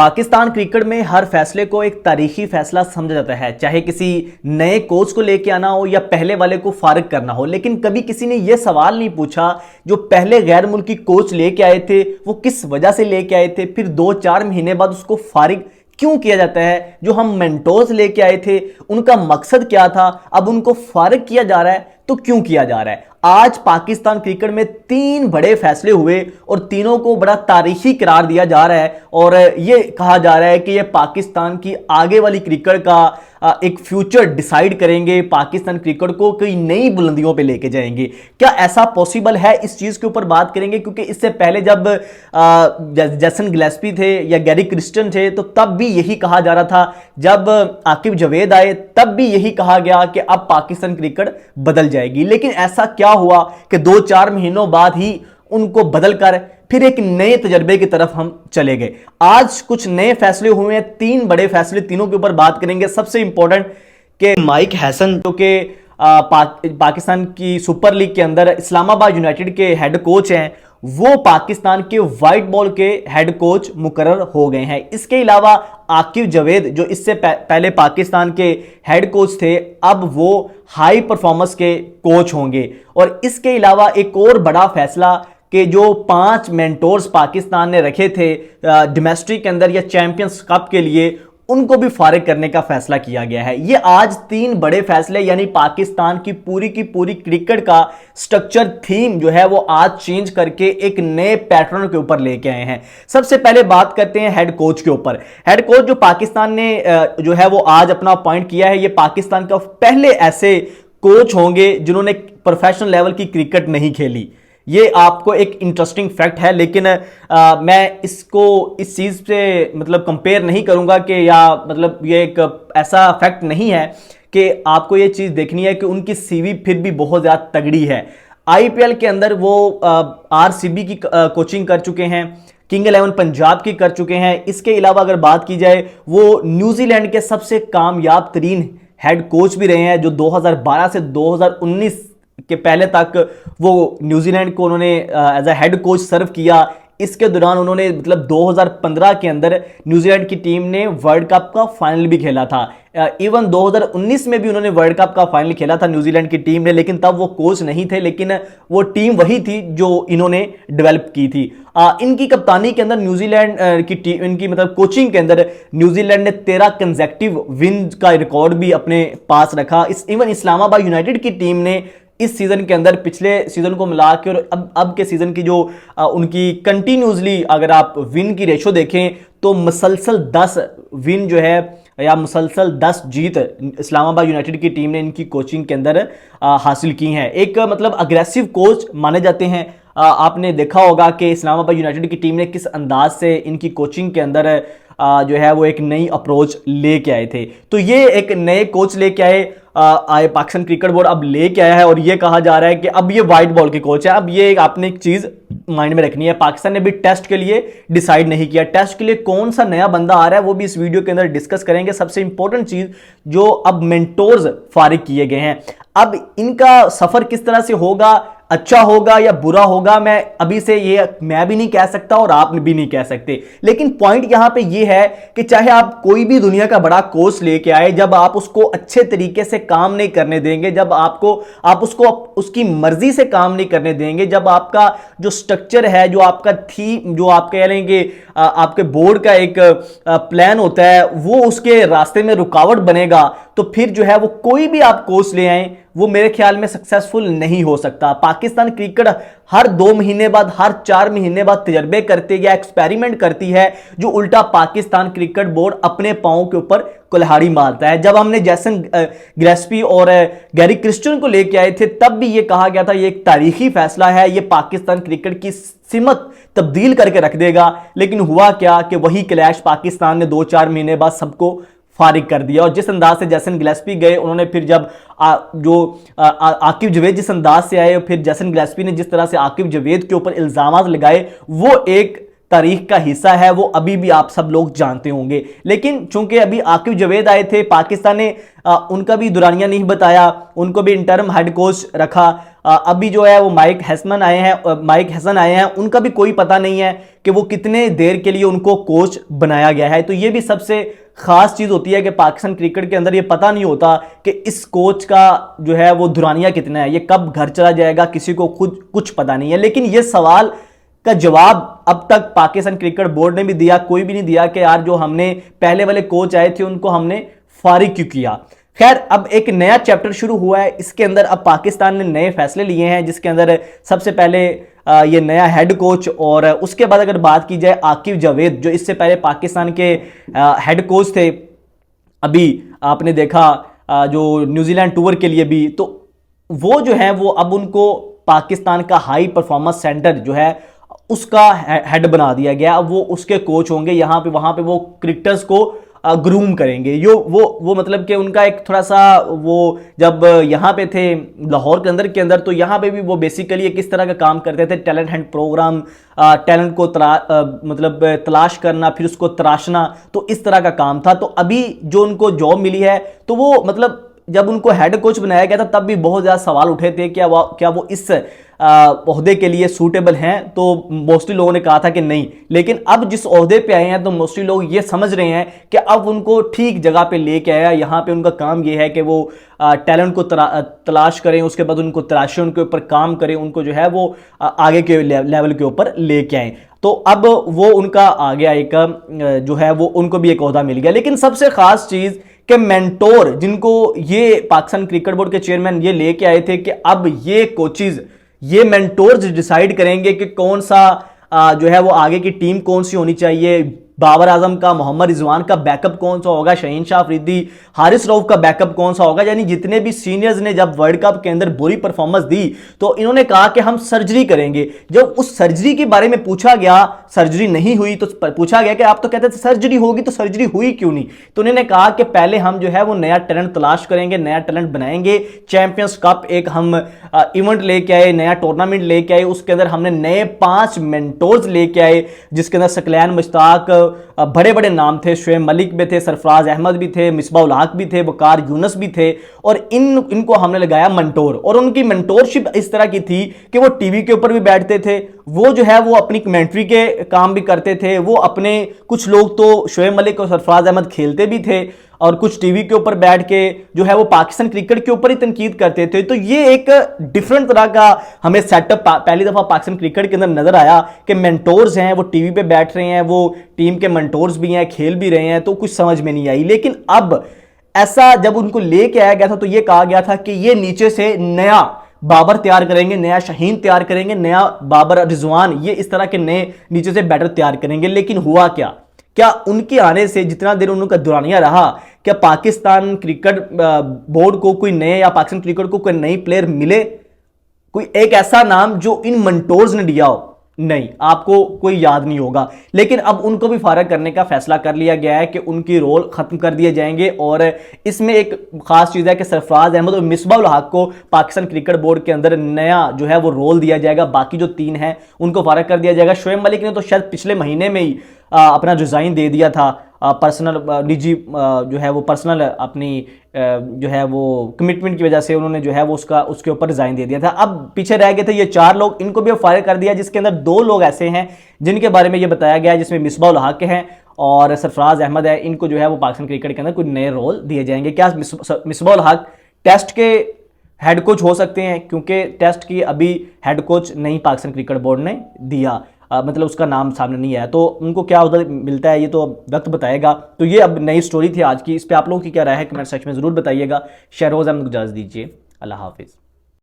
Pakistan cricket में हर फैसले को एक तारीखी फैसला समझा जाता है, चाहे किसी नए कोच को लेके आना हो या पहले वाले को फारिग करना हो। लेकिन कभी किसी ने यह सवाल नहीं पूछा जो पहले गैर मुल्की कोच लेके आए थे वो किस वजह से लेके आए थे, फिर 2-4 महीने बाद उसको फारिग क्यों किया जाता है। जो हम मेंटोर्स लेके आए थे उनका मकसद क्या था, अब उनको फारिग किया जा रहा है तो क्यों किया जा रहा है। आज पाकिस्तान क्रिकेट में 3 बड़े फैसले हुए और तीनों को बड़ा तारीखी करार दिया जा रहा है और यह कहा जा रहा है कि यह पाकिस्तान की आगे वाली क्रिकेट का एक फ्यूचर डिसाइड करेंगे, पाकिस्तान क्रिकेट को कई नई बुलंदियों पे लेके जाएंगे। क्या ऐसा पॉसिबल है, इस चीज के ऊपर बात करेंगे। क्योंकि इससे पहले जब जेसन गिलेस्पी थे या गैरी क्रिस्टन थे तो तब भी यही कहा जा रहा था, जब आकिब जावेद आए तब भी यही कहा गया कि अब पाकिस्तान क्रिकेट बदल जाएगी। लेकिन ऐसा क्या हुआ कि 2-4 महीनों बाद ही उनको बदलकर फिर एक नए तजर्बे की तरफ हम चले गए। आज कुछ नए फैसले हुए हैं, 3 बड़े फैसले, तीनों के ऊपर बात करेंगे। सबसे इंपॉर्टेंट कि माइक हैसन जो कि पाकिस्तान की सुपर लीग के अंदर इस्लामाबाद यूनाइटेड के हेड कोच हैं, वो पाकिस्तान के व्हाइट बॉल के हेड कोच मुकर्रर हो गए हैं। इसके अलावा आकिब जावेद जो इससे पहले पाकिस्तान के हेड कोच थे, अब वो हाई परफॉर्मेंस के कोच होंगे। और इसके अलावा एक और बड़ा फैसला कि जो 5 मेंटोर्स पाकिस्तान ने रखे थे डोमेस्टिक के अंदर या चैंपियंस कप के लिए, उनको भी फारिग करने का फैसला किया गया है। ये आज 3 बड़े फैसले यानी पाकिस्तान की पूरी क्रिकेट का स्ट्रक्चर थीम जो है वो आज चेंज करके एक नए पैटर्न के ऊपर लेके आए हैं। सबसे पहले बात करते हैं हेड कोच के ऊपर। हेड कोच जो पाकिस्तान ने जो है वो आज अपना अपॉइंट किया है, ये पाकिस्तान का पहले ऐसे कोच होंगे जिन्होंने प्रोफेशनल लेवल की क्रिकेट नहीं खेली। ये आपको एक इंटरेस्टिंग फैक्ट है, लेकिन मैं इसको इस चीज़ से मतलब कंपेयर नहीं करूंगा कि या मतलब ये एक ऐसा फैक्ट नहीं है कि आपको ये चीज़ देखनी है कि उनकी सीवी फिर भी बहुत ज़्यादा तगड़ी है। आईपीएल के अंदर वो आरसीबी की कोचिंग कर चुके हैं, किंग 11 पंजाब की कर चुके हैं। इसके अलावा अगर बात की जाए वो न्यूजीलैंड के सबसे कामयाब तरीन हेड कोच भी रहे हैं, जो 2012 से 2019 के पहले तक वो न्यूजीलैंड को उन्होंने एज अ हेड कोच सर्व किया। इसके दौरान उन्होंने मतलब 2015 के अंदर न्यूजीलैंड की टीम ने वर्ल्ड कप का फाइनल भी खेला था। इवन 2019 में भी उन्होंने वर्ल्ड कप का फाइनल खेला था न्यूजीलैंड की टीम ने, लेकिन तब वो कोच नहीं थे, लेकिन वो टीम वही थी जो इन्होंने डेवलप की थी। इनकी कप्तानी के अंदर न्यूजीलैंड की टीम, इनकी मतलब कोचिंग के अंदर न्यूजीलैंड ने 13 कंसेक्टिव विन का रिकॉर्ड भी अपने पास रखा। इवन इस्लामाबाद यूनाइटेड की टीम ने इस सीजन के अंदर पिछले सीजन को मिला के और अब के सीजन की जो उनकी कंटिन्यूसली अगर आप विन की रेशो देखें तो मुसलसल 10 विन जो है या मुसलसल 10 जीत इस्लामाबाद यूनाइटेड की टीम ने इनकी कोचिंग के अंदर हासिल की हैं। एक मतलब अग्रेसिव कोच माने जाते हैं। आपने देखा होगा कि इस्लामाबाद यूनाइटेड की टीम ने किस अंदाज से इनकी कोचिंग के अंदर जो है वो एक नई अप्रोच लेके आए थे। तो ये एक नए कोच लेके आए पाकिस्तान क्रिकेट बोर्ड अब लेके आया है और ये कहा जा रहा है कि अब ये व्हाइट बॉल के कोच है। अब ये आपने एक चीज माइंड में रखनी है, पाकिस्तान ने भी टेस्ट के लिए डिसाइड नहीं किया, टेस्ट के लिए कौन सा नया बंदा आ रहा है वो भी इस वीडियो के अंदर डिस्कस करेंगे। सबसे इंपॉर्टेंट चीज जो अब मेंटोर्स फारिग किए गए हैं, अब इनका सफर किस तरह से होगा, अच्छा होगा या बुरा होगा, मैं अभी से ये मैं भी नहीं कह सकता और आप भी नहीं कह सकते। लेकिन पॉइंट यहां पे ये है कि चाहे आप कोई भी दुनिया का बड़ा कोच लेके आए, जब आप उसको अच्छे तरीके से काम नहीं करने देंगे, जब आप उसको उसकी मर्जी से काम नहीं करने देंगे, जब आपका जो स्ट्रक्चर है, जो आपका थीम, जो आप कह लेंगे आपके बोर्ड का एक प्लान होता है, वो उसके रास्ते में रुकावट बनेगा, तो फिर जो है वो कोई भी आप कोच ले आए वो मेरे ख्याल में सक्सेसफुल नहीं हो सकता। पाकिस्तान क्रिकेट हर 2 महीने बाद, हर 4 महीने बाद तजर्बे करती है या एक्सपेरिमेंट करती है, जो उल्टा पाकिस्तान क्रिकेट बोर्ड अपने पांव के ऊपर कुल्हाड़ी मारता है। जब हमने जेसन गिलेस्पी और गैरी क्रिस्टन को लेके आए थे तब भी ये कहा गया था ये एक तारीखी फैसला है, ये पाकिस्तान क्रिकेट की सिमत तब्दील करके रख देगा। लेकिन हुआ क्या कि वही क्लैश पाकिस्तान ने 2-4 महीने बाद सबको फारिग कर दिया। और जिस अंदाज से जेसन गिलेस्पी गए, उन्होंने फिर जब आकिब जावेद जिस अंदाज से आए, फिर जेसन गिलेस्पी ने जिस तरह से आकिब जावेद के ऊपर इल्जामात लगाए, वो एक तारीख का हिस्सा है, वो अभी भी आप सब लोग जानते होंगे। लेकिन चूंकि अभी आकिब जावेद आए थे, पाकिस्तान ने उनका भी दुरानिया नहीं बताया, उनको भी इंटरम हेड कोच रखा। अभी जो है वो माइक हसन आए हैं, उनका भी कोई पता नहीं है कि वो कितने देर के लिए उनको कोच बनाया गया है। तो ये भी सबसे खास चीज होती है कि पाकिस्तान क्रिकेट के अंदर ये पता नहीं होता कि इस कोच का जो है वो दुरानिया कितना है, ये कब घर चला जाएगा, किसी को खुद कुछ पता नहीं है। लेकिन ये सवाल का जवाब अब तक पाकिस्तान क्रिकेट बोर्ड ने भी दिया, कोई भी नहीं दिया कि यार जो हमने पहले वाले कोच आए थे उनको हमने फारिग क्यों किया। खैर, अब एक नया चैप्टर शुरू हुआ है, इसके अंदर अब पाकिस्तान ने नए फैसले लिए हैं, जिसके अंदर सबसे पहले ये नया हेड कोच, और उसके बाद अगर बात की जाए आकिब जावेद, जो इससे पहले पाकिस्तान के हेड कोच थे, अभी आपने देखा जो न्यूजीलैंड टूर के लिए भी, तो वो जो है वो अब उनको पाकिस्तान का हाई परफॉर्मेंस सेंटर जो है उसका हेड बना दिया गया। अब वो उसके कोच होंगे, यहाँ पे वहाँ पे वो क्रिकेटर्स को ग्रूम करेंगे। वो मतलब कि उनका एक थोड़ा सा, वो जब यहाँ पे थे लाहौर के अंदर तो यहाँ पे भी वो बेसिकली किस तरह का काम करते थे, टैलेंट हंट प्रोग्राम, टैलेंट को मतलब तलाश करना, फिर उसको तराशना, तो इस तरह का काम था। तो अभी जो उनको जॉब मिली है, तो वो मतलब जब उनको हेड कोच बनाया गया था तब भी बहुत ज़्यादा सवाल उठे थे क्या वो इस ओहदे के लिए सूटेबल हैं, तो मोस्टली लोगों ने कहा था कि नहीं। लेकिन अब जिस ओहदे पे आए हैं तो मोस्टली लोग ये समझ रहे हैं कि अब उनको ठीक जगह पे लेके आया। यहाँ पे उनका काम ये है कि वो टैलेंट को तलाश करें, उसके बाद उनको तराशें, उनके ऊपर काम करें, उनको जो है वो आगे के लेवल के ऊपर लेके आए। तो अब वो उनका आ गया एक जो है वो उनको भी एक ओहदा मिल गया। लेकिन सबसे खास चीज़ कि मेंटोर जिनको ये पाकिस्तान क्रिकेट बोर्ड के चेयरमैन ये लेके आए थे कि अब ये कोचेज, ये मेंटोर्स डिसाइड करेंगे कि कौन सा जो है वो आगे की टीम कौन सी होनी चाहिए। बाबर आजम का, मोहम्मद रिजवान का बैकअप कौन सा होगा, शहीन शाह अफरीदी, हारिस रऊफ का बैकअप कौन सा होगा। यानी जितने भी सीनियर्स ने जब वर्ल्ड कप के अंदर बुरी परफॉर्मेंस दी तो इन्होंने कहा कि हम सर्जरी करेंगे। जब उस सर्जरी के बारे में पूछा गया, सर्जरी नहीं हुई, तो पूछा गया कि आप तो कहते थे सर्जरी होगी, तो सर्जरी हुई क्यों नहीं। तो उन्होंने कहा कि पहले हम जो है वो नया टैलेंट तलाश करेंगे, नया टैलेंट बनाएंगे। चैंपियंस कप एक हम इवेंट लेके आए, नया टूर्नामेंट लेके आए, उसके अंदर हमने नए 5 मेंटोर्स लेके आए, जिसके अंदर सकलैन मुश्ताक, बड़े बड़े नाम थे, शुएब मलिक भी थे, सरफराज अहमद भी थे, मिसबाह उल हक भी थे, वकार यूनुस भी थे, और इनको हमने लगाया मेंटोर। और उनकी मेंटोरशिप इस तरह की थी कि वो टीवी के ऊपर भी बैठते थे, वो जो है वो अपनी कमेंट्री के काम भी करते थे, वो अपने कुछ लोग तो शुएब मलिक और सरफराज अहमद खेलते भी थे, और कुछ टीवी के ऊपर बैठ के जो है वो पाकिस्तान क्रिकेट के ऊपर ही तनकीद करते थे। तो ये एक डिफरेंट तरह का हमें सेटअप पहली दफा पाकिस्तान क्रिकेट के अंदर नजर आया कि मेंटोर्स हैं, वो टीवी पे बैठ रहे हैं, वो टीम के मेंटोर्स भी हैं, खेल भी रहे हैं, तो कुछ समझ में नहीं आई। लेकिन अब ऐसा जब उनको लेके आया गया था तो ये कहा गया था कि ये नीचे से नया बाबर तैयार करेंगे, नया शाहीन तैयार करेंगे, नया बाबर रिजवान, ये इस तरह के नए नीचे से बैटर तैयार करेंगे। लेकिन हुआ क्या उनके आने से जितना देर उनका दुरानिया रहा, क्या पाकिस्तान क्रिकेट बोर्ड को कोई नए, या पाकिस्तान क्रिकेट को कोई नई प्लेयर मिले, कोई एक ऐसा नाम जो इन मेंटोर्स ने दिया हो? नहीं, आपको कोई याद नहीं होगा। लेकिन अब उनको भी फारग करने का फैसला कर लिया गया है कि उनकी रोल खत्म कर दिए जाएंगे। और इसमें एक खास चीज है कि सरफराज अहमद और मिसबाह उल हक को पाकिस्तान क्रिकेट बोर्ड के अंदर नया जो है वो रोल दिया जाएगा, बाकी जो 3 हैं उनको फारग कर दिया जाएगा। शुएब मलिक ने तो शायद पिछले महीने में ही अपना रिजाइन दे दिया था, पर्सनल निजी जो है वो पर्सनल अपनी जो है वो कमिटमेंट की वजह से उन्होंने जो है वो उसके ऊपर रिजाइन दे दिया था। अब पीछे रह गए थे ये 4 लोग, इनको भी फायर कर दिया, जिसके अंदर 2 लोग ऐसे हैं जिनके बारे में ये बताया गया है, जिसमें मिसबाह उल हक हैं और सरफराज अहमद है। इनको जो है वो पाकिस्तान क्रिकेट के अंदर कुछ नए रोल दिए जाएंगे। क्या मिसबाह उल हक टेस्ट के हेड कोच हो सकते हैं? क्योंकि टेस्ट की अभी हेड कोच नहीं पाकिस्तान क्रिकेट बोर्ड ने दिया, मतलब उसका नाम सामने नहीं आया, तो उनको क्या उधर मिलता है ये तो वक्त बताएगा। तो ये अब नई स्टोरी थी आज की, इस पे आप लोगों की क्या राय है कमेंट सेक्शन में ज़रूर बताइएगा। शहरोज़ अहमद को इजाज़त दीजिए, अल्लाह हाफिज़।